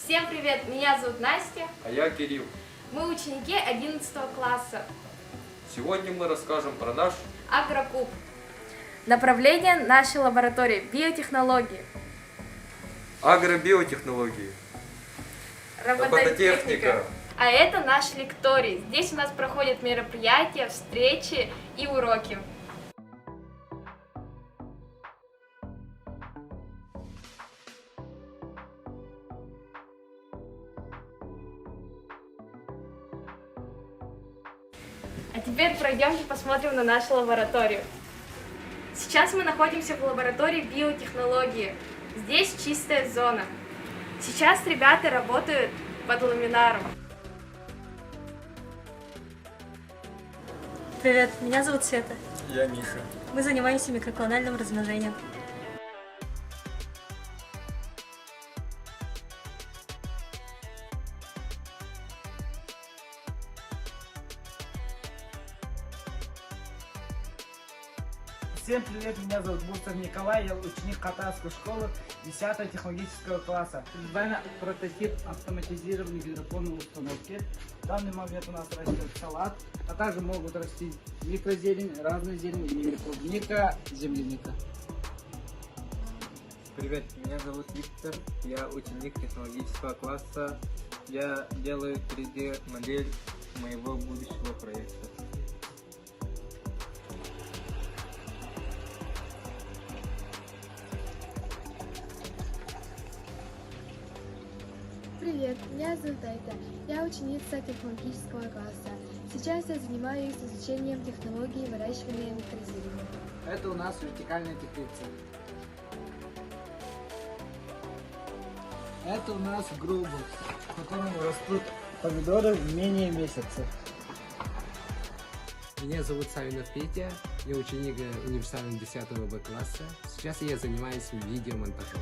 Всем привет! Меня зовут Настя. А я Кирилл. Мы ученики 11 класса. Сегодня мы расскажем про наш Агрокуб. Направление нашей лаборатории – биотехнологии, агробиотехнологии, робототехника. А это наш лекторий. Здесь у нас проходят мероприятия, встречи и уроки. А теперь пройдемте посмотрим на нашу лабораторию. Сейчас мы находимся в лаборатории биотехнологии. Здесь чистая зона. Сейчас ребята работают под ламинаром. Привет, меня зовут Света. Я Миша. Мы занимаемся микроклональным размножением. Всем привет, меня зовут Бурцев Николай, я ученик Катарской школы 10 технологического класса. Перед вами прототип автоматизированной гидропонной установки. В данный момент у нас растет салат, а также могут расти микрозелень, разная зелень, клубника, земляника. Привет, меня зовут Виктор, я ученик технологического класса. Я делаю 3D модель моего будущего проекта. Привет, меня зовут Айта. Я ученица технологического класса. Сейчас я занимаюсь изучением технологии выращивания микрозелени. Это у нас вертикальная теплица. Это у нас грубокс, в котором растут помидоры в менее месяца. Меня зовут Савинов Петя, я ученик универсального 10 Б класса. Сейчас я занимаюсь видеомонтажом.